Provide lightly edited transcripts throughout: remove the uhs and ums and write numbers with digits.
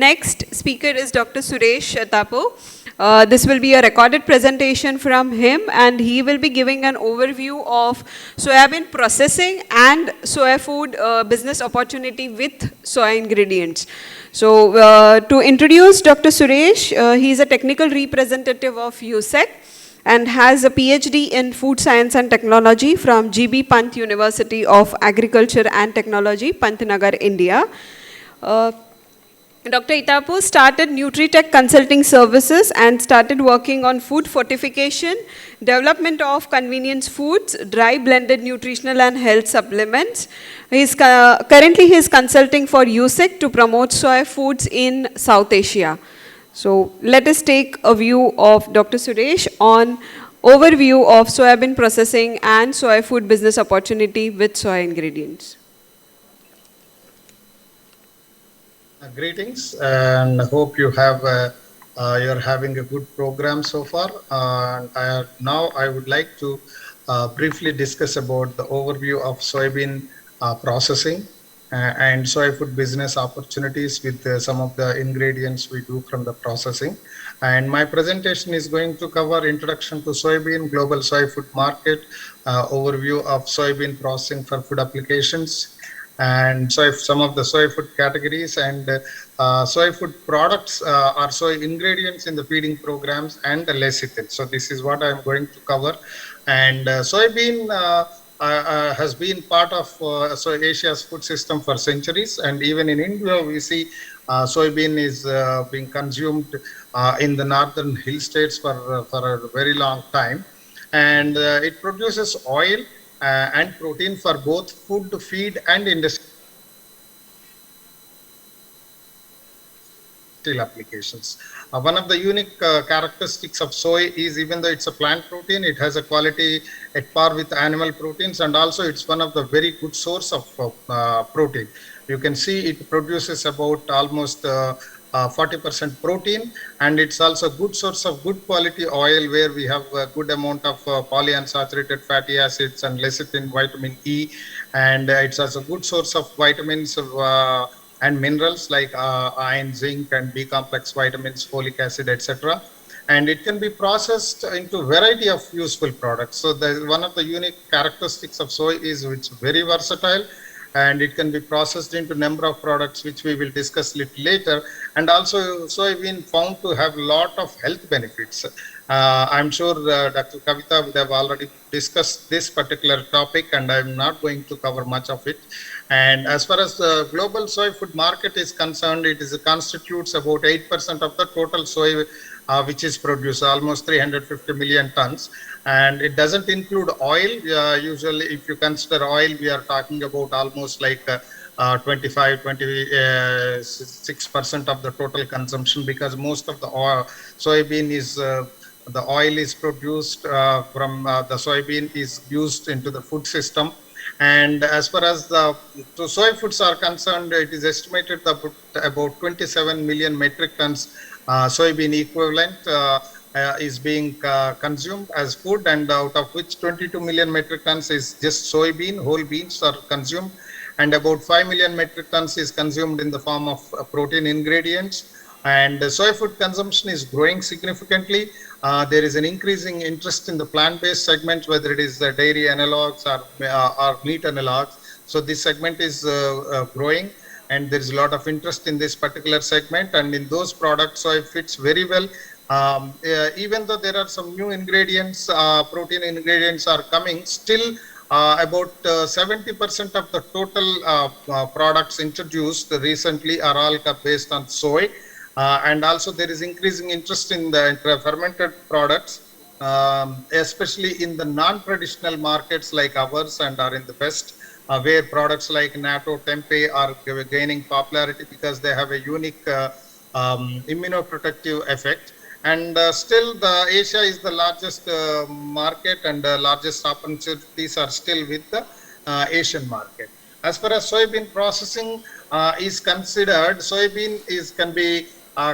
next speaker is Dr. Suresh Itapu. This will be a recorded presentation from him, and he will be giving an overview of soybean processing and soya food business opportunity with soy ingredients. So to introduce Dr. Suresh, he is a technical representative of USSEC and has a PhD in food science and technology from GB Pant University of Agriculture and Technology, Pantnagar, India. Dr. Itapu started Nutritech Consulting Services and started working on food fortification, development of convenience foods, dry blended nutritional and health supplements. Currently he is consulting for USSEC to promote soy foods in South Asia. So let us take a view of Dr. Suresh on overview of soybean processing and soy food business opportunity with soy ingredients. Greetings, and hope you have you're having a good program so far. Now I would like to briefly discuss about the overview of soybean processing and soy food business opportunities with some of the ingredients we do from the processing. And my presentation is going to cover introduction to soybean, global soy food market, overview of soybean processing for food applications, and some of the soy food categories and soy food products or soy ingredients in the feeding programs and the lecithin. So this is what I'm going to cover. And soybean has been part of Asia's food system for centuries, and even in India we see soybean is being consumed in the northern hill states for a very long time, and it produces oil and protein for both food, feed and industrial applications. One of the unique characteristics of soy is, even though it's a plant protein, it has a quality at par with animal proteins, and also it's one of the very good source of protein. You can see it produces about almost 40% protein, and it's also a good source of good quality oil where we have a good amount of polyunsaturated fatty acids and lecithin, vitamin E, and it's also a good source of vitamins and minerals like iron, zinc, and B complex vitamins, folic acid, etc. And it can be processed into a variety of useful products. So one of the unique characteristics of soy is it's very versatile, and it can be processed into a number of products which we will discuss little later. And also soybean found to have a lot of health benefits. I'm sure Dr. Kavita would have already discussed this particular topic, and I'm not going to cover much of it. And as far as the global soy food market is concerned, it constitutes about 8% of the total soy which is produced, almost 350 million tons. And it doesn't include oil. Usually if you consider oil, we are talking about almost like 26% of the total consumption, because most of the soybean is the oil is produced from the soybean is used into the food system. And as far as the soy foods are concerned, it is estimated that about 27 million metric tons soybean equivalent is being consumed as food, and out of which 22 million metric tons is just soybean, whole beans are consumed, and about 5 million metric tons is consumed in the form of protein ingredients. And soy food consumption is growing significantly. There is an increasing interest in the plant-based segment, whether it is dairy analogs or meat analogs. So this segment is growing, and there is a lot of interest in this particular segment, and in those products soy fits very well. Even though there are some new ingredients, protein ingredients are coming, still about 70% of the total products introduced recently are all based on soy. And also there is increasing interest in the fermented products, especially in the non-traditional markets like ours and are in the West, where products like natto, tempeh are gaining popularity because they have a unique immunoprotective effect. And still the Asia is the largest market, and the largest opportunities are still with the Asian market. As far as soybean processing is considered, soybean can be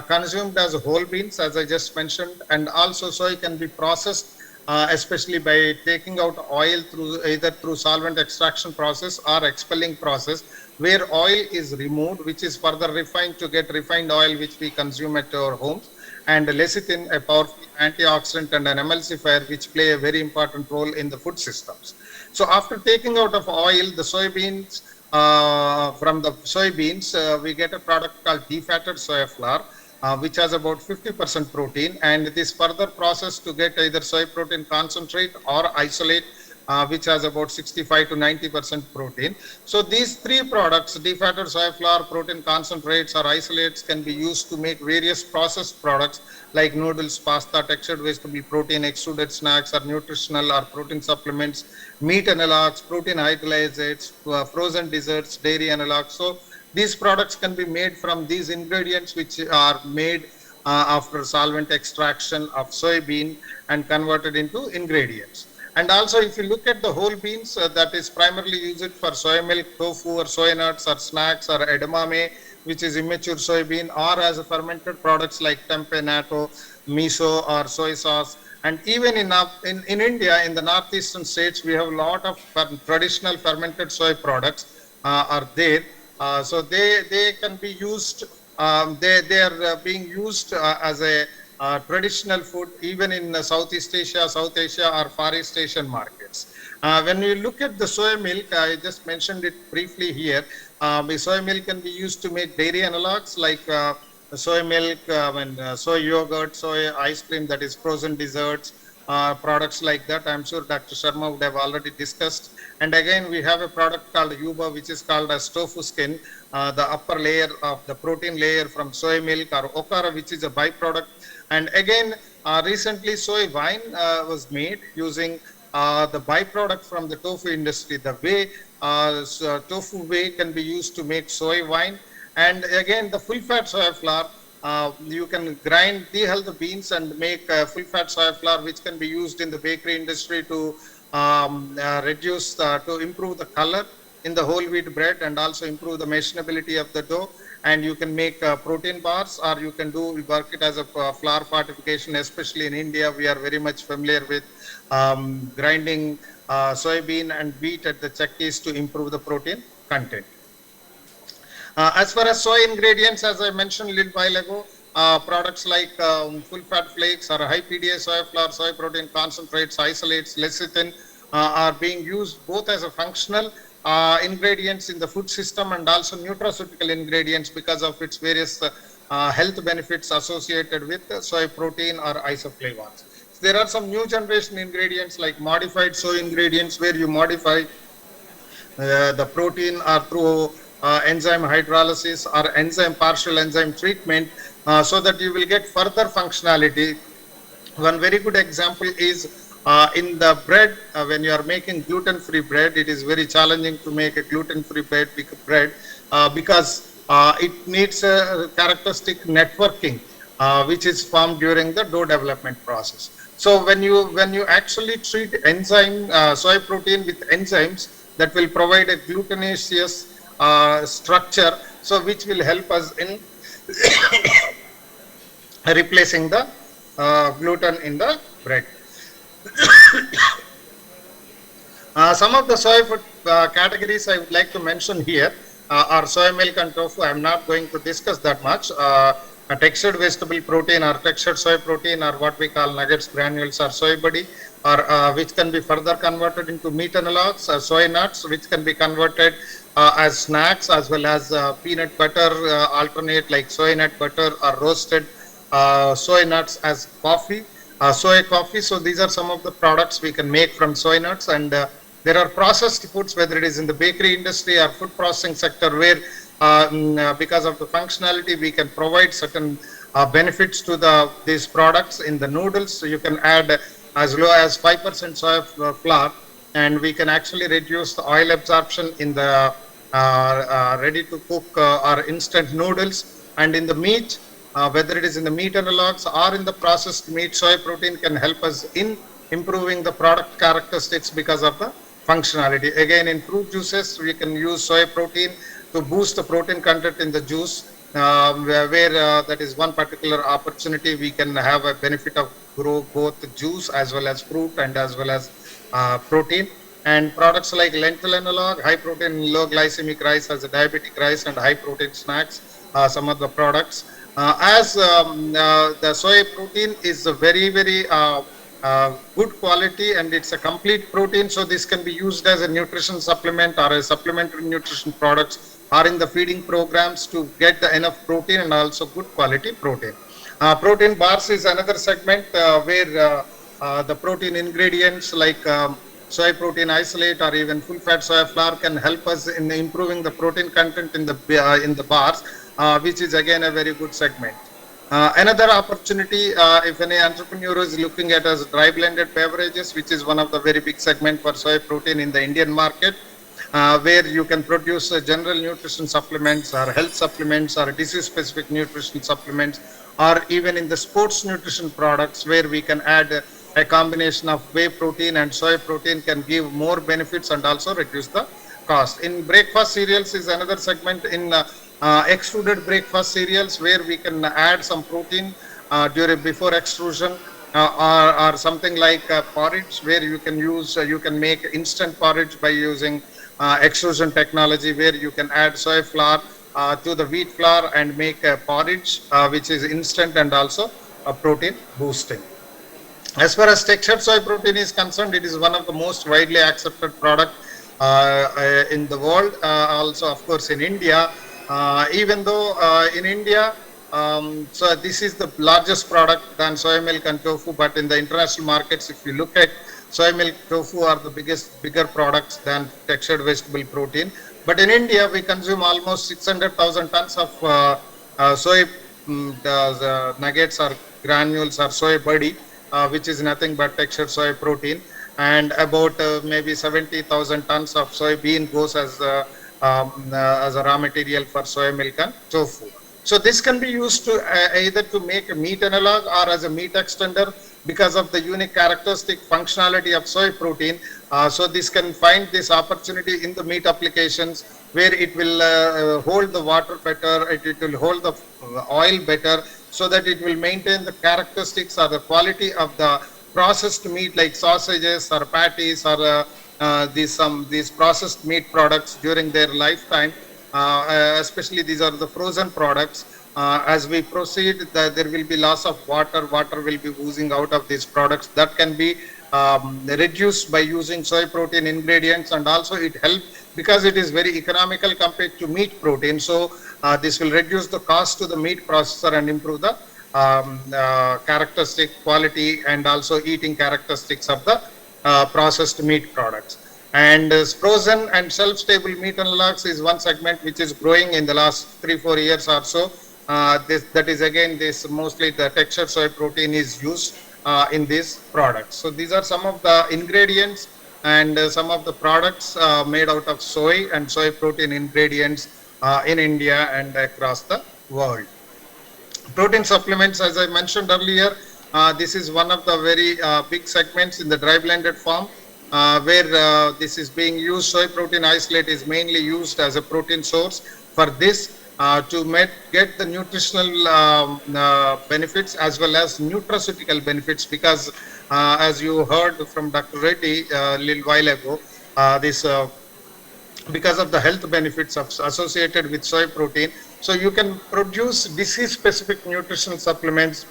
consumed as whole beans, as I just mentioned, and also soy can be processed especially by taking out oil through either through solvent extraction process or expelling process, where oil is removed, which is further refined to get refined oil, which we consume at our homes, and lecithin, a powerful antioxidant and an emulsifier, which play a very important role in the food systems. So after taking out of oil, the soybeans, from the soybeans, we get a product called defatted soya flour, which has about 50% protein, and it is further processed to get either soy protein concentrate or isolate, which has about 65 to 90% protein. So these three products, defatted soy flour, protein concentrates or isolates, can be used to make various processed products like noodles, pasta, textured vegetable protein, extruded snacks or nutritional or protein supplements, meat analogs, protein hydrolysates, frozen desserts, dairy analogs. So these products can be made from these ingredients, which are made after solvent extraction of soybean and converted into ingredients. And also, if you look at the whole beans, that is primarily used for soy milk, tofu, or soy nuts, or snacks, or edamame, which is immature soybean, or as a fermented products like tempeh, natto, miso, or soy sauce. And even in India, in the northeastern states, we have a lot of traditional fermented soy products are there. So they can be used. They are being used as a traditional food even in Southeast Asia, South Asia, or Far East Asian markets. When you look at the soy milk, I just mentioned it briefly here. The soy milk can be used to make dairy analogs like soy milk and soy yogurt, soy ice cream, that is frozen desserts, products like that. I'm sure Dr. Sharma would have already discussed. And again, we have a product called Yuba, which is called as tofu skin, the upper layer of the protein layer from soy milk, or okara, which is a byproduct. And again, recently soy wine was made using the byproduct from the tofu industry. The whey, tofu whey can be used to make soy wine. And again, the full fat soy flour, you can grind, dehull the beans and make full fat soy flour, which can be used in the bakery industry to reduce, to improve the color in the whole wheat bread and also improve the meshability of the dough. And you can make protein bars, or you can work it as a flour fortification. Especially in India, we are very much familiar with grinding soybean and wheat at the chakkis to improve the protein content. As far as soy ingredients, as I mentioned a little while ago, products like full fat flakes or high PDA soy flour, soy protein concentrates, isolates, lecithin are being used both as a functional ingredients in the food system and also nutraceutical ingredients because of its various health benefits associated with soy protein or isoflavones. There are some new generation ingredients like modified soy ingredients, where you modify the protein or through enzyme hydrolysis or partial enzyme treatment, so that you will get further functionality. One very good example is in the bread. When you are making gluten-free bread, it is very challenging to make a gluten-free bread because it needs a characteristic networking which is formed during the dough development process. So when you actually treat enzyme soy protein with enzymes, that will provide a glutenaceous structure, so which will help us in replacing the gluten in the bread. Some of the soy food categories I would like to mention here are soy milk and tofu. I am not going to discuss that much. A textured vegetable protein or textured soy protein, or what we call nuggets, granules, or soy buddy, or which can be further converted into meat analogs, soy nuts, which can be converted as snacks, as well as peanut butter alternate like soy nut butter, or roasted soy nuts as coffee, soy coffee. So these are some of the products we can make from soy nuts. And there are processed foods, whether it is in the bakery industry or food processing sector, where because of the functionality, we can provide certain benefits to these products. In the noodles, so you can add as low as 5% soy flour, and we can actually reduce the oil absorption in the ready to cook or instant noodles. And in the meat, whether it is in the meat analogs or in the processed meat, soy protein can help us in improving the product characteristics because of the functionality. Again, in fruit juices, we can use soy protein to boost the protein content in the juice, where that is one particular opportunity. We can have a benefit of grow both juice as well as fruit and as well as protein. And products like lentil analog, high protein, low glycemic rice as a diabetic rice, and high protein snacks, some of the products. The soy protein is a very good quality, and it's a complete protein. So this can be used as a nutrition supplement or a supplementary nutrition products or in the feeding programs to get the enough protein and also good quality protein. Protein bars is another segment where the protein ingredients like soy protein isolate or even full fat soya flour can help us in improving the protein content in the bars, which is again a very good segment. Another opportunity, if any entrepreneur is looking at as dry blended beverages, which is one of the very big segment for soy protein in the Indian market, where you can produce general nutrition supplements or health supplements or disease specific nutrition supplements, or even in the sports nutrition products where we can add a combination of whey protein and soy protein can give more benefits and also reduce the cost. In breakfast cereals is another segment in extruded breakfast cereals where we can add some protein during before extrusion, or something like porridge where you can use you can make instant porridge by using extrusion technology where you can add soy flour to the wheat flour and make a porridge which is instant and also a protein boosting. As far as textured soy protein is concerned, it is one of the most widely accepted product in the world. Also, of course, in India, even though in India, so this is the largest product than soy milk and tofu, but in the international markets, if you look at soy milk, tofu are the bigger products than textured vegetable protein. But in India, we consume almost 600,000 tons of soy nuggets or granules or soy buddy, which is nothing but textured soy protein, and about maybe 70,000 tons of soybean goes as a raw material for soy milk and tofu. So this can be used to either to make a meat analog or as a meat extender because of the unique characteristic functionality of soy protein. So this can find this opportunity in the meat applications where it will hold the water better, it will hold the oil better, so that it will maintain the characteristics or the quality of the processed meat like sausages or patties or these processed meat products during their lifetime. Especially these are the frozen products. As we proceed, there will be loss of water. Water will be oozing out of these products. That can be reduced by using soy protein ingredients, and also it helps because it is very economical compared to meat protein. So this will reduce the cost to the meat processor and improve the characteristic quality and also eating characteristics of the processed meat products. And frozen and shelf-stable meat analogs is one segment which is growing in the last 3-4 years or so. That is again this mostly the textured soy protein is used in these products. So these are some of the ingredients and some of the products made out of soy and soy protein ingredients in India and across the world. Protein supplements, as I mentioned earlier, this is one of the very big segments in the dry blended form. Where this is being used, soy protein isolate is mainly used as a protein source. For this, to get the nutritional benefits as well as nutraceutical benefits, because as you heard from Dr. Reddy a little while ago, this because of the health benefits associated with soy protein, so you can produce disease-specific nutritional supplements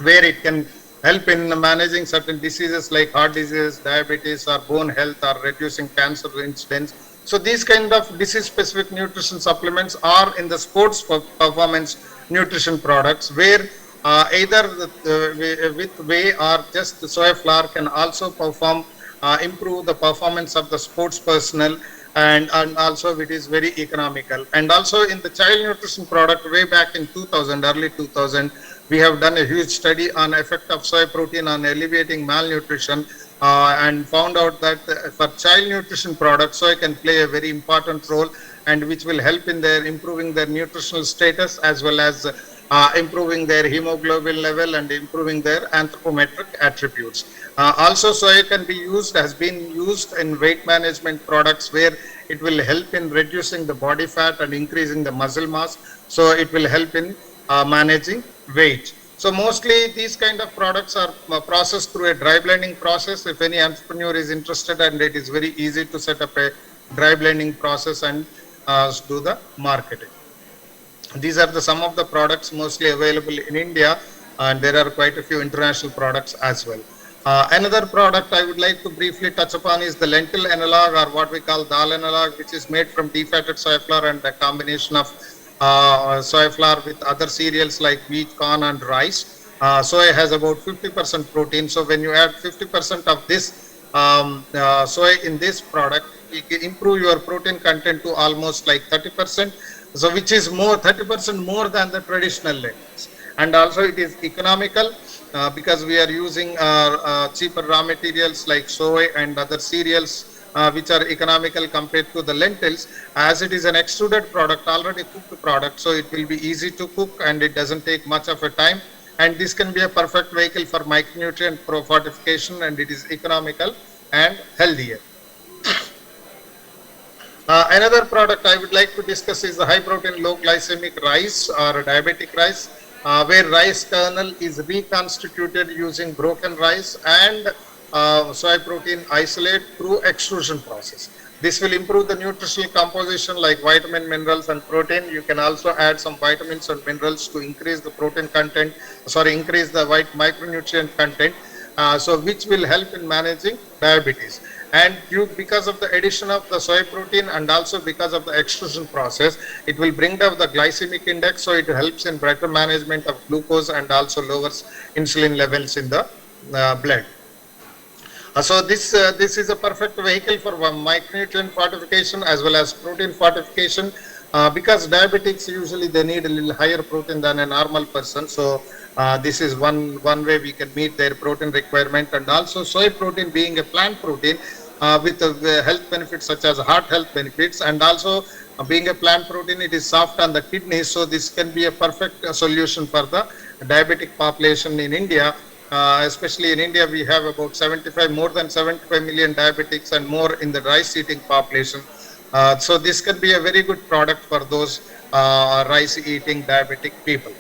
where it can help in managing certain diseases like heart disease, diabetes, or bone health, or reducing cancer incidence. So these kind of disease-specific nutrition supplements are in the sports performance nutrition products, where either with whey or just the soy flour can also improve the performance of the sports personnel, and also it is very economical. And also in the child nutrition product, way back in 2000, early 2000, we have done a huge study on effect of soy protein on alleviating malnutrition, and found out that for child nutrition products, soy can play a very important role, and which will help in their improving their nutritional status as well as improving their hemoglobin level and improving their anthropometric attributes. Also, soy can be used, has been used in weight management products where it will help in reducing the body fat and increasing the muscle mass. So it will help in managing weight. So mostly these kind of products are processed through a dry blending process. If any entrepreneur is interested, and it is very easy to set up a dry blending process and do the marketing. These are the some of the products mostly available in India, and there are quite a few international products as well. Another product I would like to briefly touch upon is the lentil analog, or what we call dal analog, which is made from defatted soy flour and a combination of soy flour with other cereals like wheat, corn, and rice. Soy has about 50% protein. So when you add 50% of this soy in this product, you can improve your protein content to almost like 30%. So which is more 30% more than the traditional lentils. And also it is economical because we are using cheaper raw materials like soy and other cereals which are economical compared to the lentils, as it is an extruded product, already cooked product, so it will be easy to cook and it doesn't take much of a time, and this can be a perfect vehicle for micronutrient fortification, and it is economical and healthier. Another product I would like to discuss is the high protein, low glycemic rice or diabetic rice, where rice kernel is reconstituted using broken rice and soy protein isolate through extrusion process. This will improve the nutritional composition like vitamin, minerals, and protein. You can also add some vitamins and minerals to increase the protein content, increase the micronutrient content, so which will help in managing diabetes. And because of the addition of the soy protein and also because of the extrusion process, it will bring down the glycemic index, so it helps in better management of glucose and also lowers insulin levels in the blood. So this is a perfect vehicle for micronutrient fortification as well as protein fortification, because diabetics usually they need a little higher protein than a normal person. So this is one way we can meet their protein requirement. And also soy protein being a plant protein with health benefits such as heart health benefits, and also being a plant protein, it is soft on the kidneys. So this can be a perfect solution for the diabetic population in India. Especially in India, we have about more than 75 million diabetics and more in the rice eating population. So this can be a very good product for those rice eating diabetic people.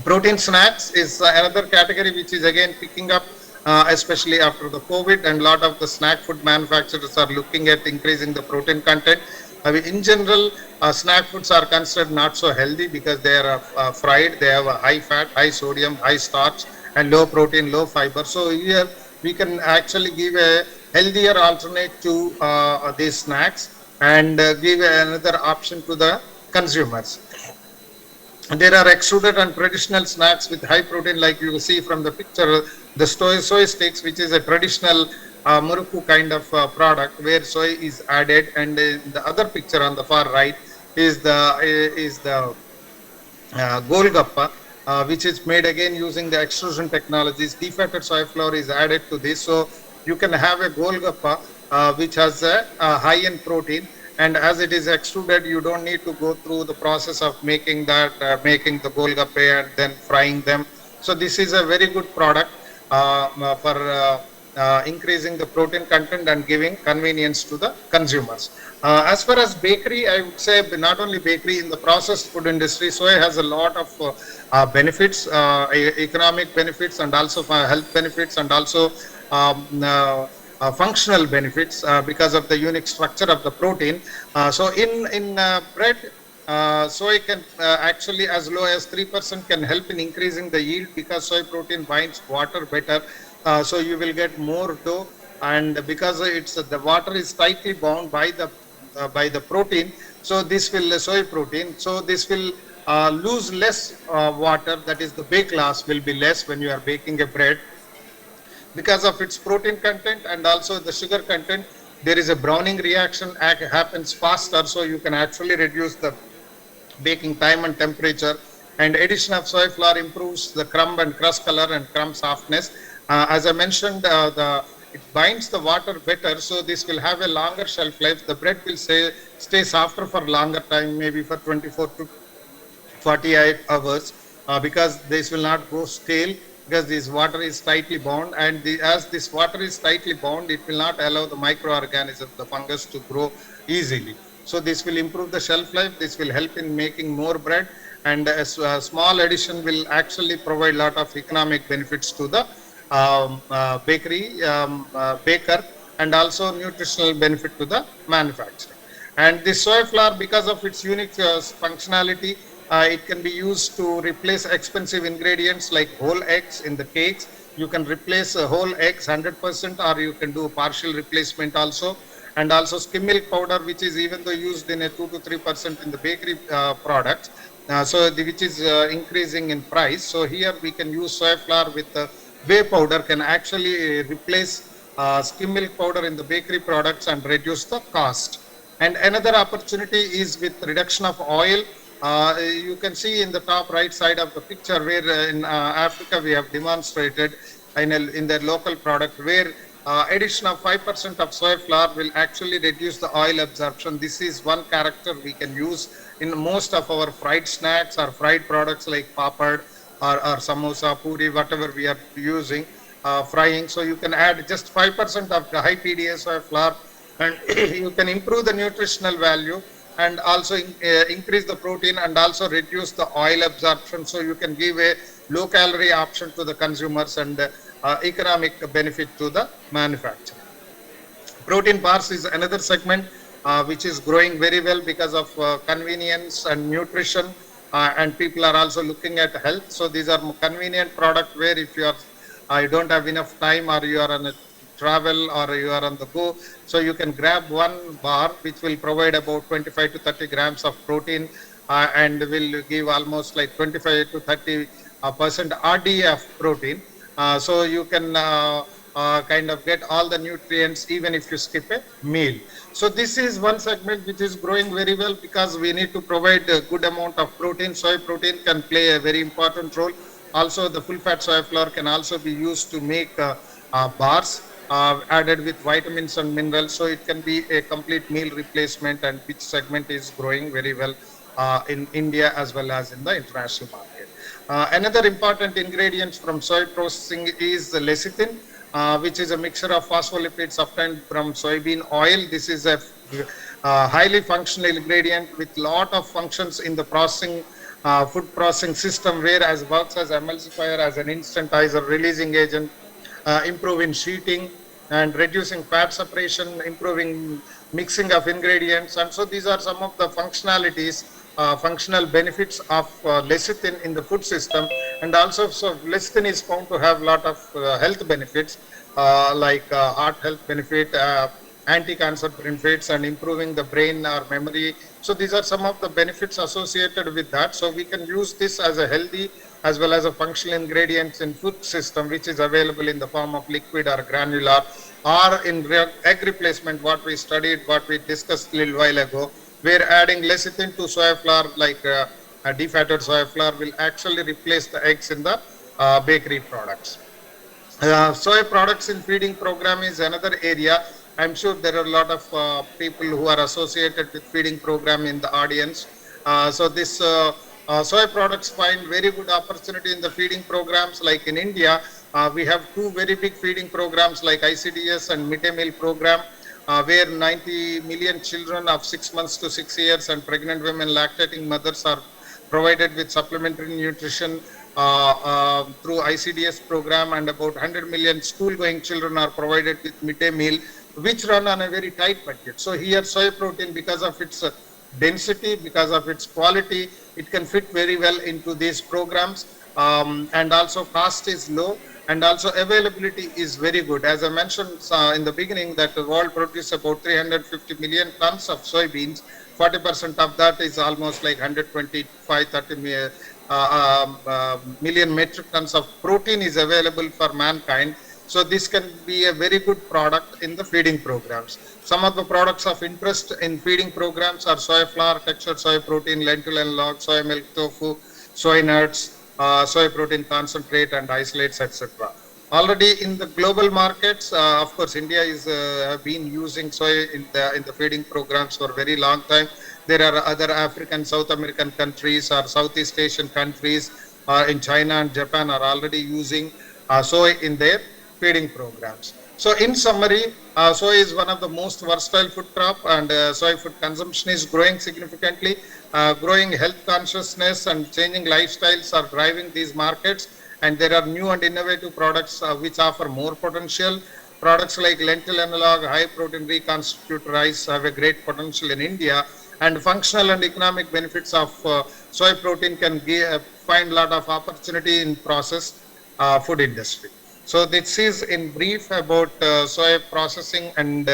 Protein snacks is another category which is again picking up, especially after the COVID, and a lot of the snack food manufacturers are looking at increasing the protein content. In general, snack foods are considered not so healthy because they are fried, they have a high fat, high sodium, high starch, and low protein, low fiber. So here we can actually give a healthier alternate to these snacks, and give another option to the consumers. There are extruded and traditional snacks with high protein, like you see from the picture, the soy sticks, which is a traditional murukku kind of product where soy is added, and the other picture on the far right is the golgappa, which is made again using the extrusion technologies. Defatted soy flour is added to this, so you can have a golgappa which has a high in protein, and as it is extruded, you don't need to go through the process of making that making the golgappe and then frying them. So this is a very good product for increasing the protein content and giving convenience to the consumers. As far as bakery, I would say not only bakery, in the processed food industry, soy has a lot of benefits, economic benefits, and also health benefits, and also functional benefits because of the unique structure of the protein. So in bread, soy can actually as low as 3% can help in increasing the yield, because soy protein binds water better. So you will get more dough, and because it's the water is tightly bound by the protein, so this will soy protein, so this will lose less water, that is the bake loss will be less when you are baking a bread, because of its protein content and also the sugar content. There is a browning reaction happens faster, so you can actually reduce the baking time and temperature. And addition of soy flour improves the crumb and crust color and crumb softness. As I mentioned, it binds the water better, so this will have a longer shelf life. The bread will stay softer for longer time, maybe for 24 to 48 hours, because this will not go stale, because this water is tightly bound, and as this water is tightly bound, it will not allow the microorganisms, the fungus, to grow easily. So this will improve the shelf life. This will help in making more bread, and a small addition will actually provide a lot of economic benefits to the baker, and also nutritional benefit to the manufacturer. And the soy flour, because of its unique functionality, it can be used to replace expensive ingredients like whole eggs in the cakes. You can replace whole eggs 100%, or you can do a partial replacement also. And also skim milk powder, which is even though used in a 2 to 3% in the bakery products, which is increasing in price. So here we can use soy flour with whey powder, can actually replace skim milk powder in the bakery products and reduce the cost. And another opportunity is with reduction of oil. You can see in the top right side of the picture where in Africa we have demonstrated in their local product where addition of 5% of soy flour will actually reduce the oil absorption. This is one character we can use in most of our fried snacks or fried products like papad or samosa, puri, whatever we are using, frying. So you can add just 5% of the high PDA soy flour, and you can improve the nutritional value and also increase the protein and also reduce the oil absorption. So you can give a low calorie option to the consumers and economic benefit to the manufacturer. Protein bars is another segment which is growing very well because of convenience and nutrition, and people are also looking at health. So these are convenient product where if you don't have enough time, or you are on a travel, or you are on the go, so you can grab one bar which will provide about 25 to 30 grams of protein, and will give almost like 25 to 30 percent RDA of protein. So you can kind of get all the nutrients even if you skip a meal. So this is one segment which is growing very well because we need to provide a good amount of protein. Soy protein can play a very important role. Also the full fat soy flour can also be used to make bars added with vitamins and minerals. So it can be a complete meal replacement, and which segment is growing very well in India as well as in the international market. Another important ingredient from soy processing is the lecithin, which is a mixture of phospholipids obtained from soybean oil. This is a highly functional ingredient with lot of functions in the processing food processing system, whereas works as emulsifier, as an instantizzer, releasing agent, improving sheeting and reducing fat separation, improving mixing of ingredients. And so these are some of the functionalities, functional benefits of lecithin in the food system. And also, so lecithin is found to have a lot of health benefits, like heart health benefit, anti-cancer benefits, and improving the brain or memory. So these are some of the benefits associated with that. So we can use this as a healthy as well as a functional ingredients in food system, which is available in the form of liquid or granular, or in egg replacement, what we studied, what we discussed a little while ago, where adding lecithin to soy flour, like a defatted soy flour, will actually replace the eggs in the bakery products. Soy products in feeding program is another area. I'm sure there are a lot of people who are associated with feeding program in the audience. So this soy products find very good opportunity in the feeding programs. Like in India, we have two very big feeding programs like ICDS and midday meal program, where 90 million children of 6 months to 6 years and pregnant women, lactating mothers are provided with supplementary nutrition through ICDS program, and about 100 million school going children are provided with midday meal, which run on a very tight budget. So here soy protein, because of its density, because of its quality, it can fit very well into these programs, and also cost is low, and also availability is very good. As I mentioned in the beginning, that the world produces about 350 million tons of soybeans. 40% of that is almost like 125-30 million metric tons of protein is available for mankind. So this can be a very good product in the feeding programs. Some of the products of interest in feeding programs are soy flour, textured soy protein, lentil and log, soy milk, tofu, soy nuts, soy protein concentrate and isolates, etc. Already in the global markets, of course, India is have been using soy in the feeding programs for a very long time. There are other African, South American countries or Southeast Asian countries in China and Japan are already using soy in their feeding programs. So in summary, soy is one of the most versatile food crop, and soy food consumption is growing significantly. Growing health consciousness and changing lifestyles are driving these markets, and there are new and innovative products which offer more potential. Products like lentil analog, high protein reconstitute rice have a great potential in India, and functional and economic benefits of soy protein can find a lot of opportunity in processed food industry. So this is in brief about soy processing and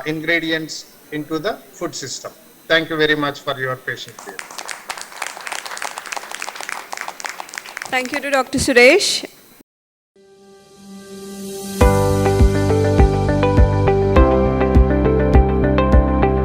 ingredients into the food system. Thank you very much for your patience here. Thank you to Dr. Suresh.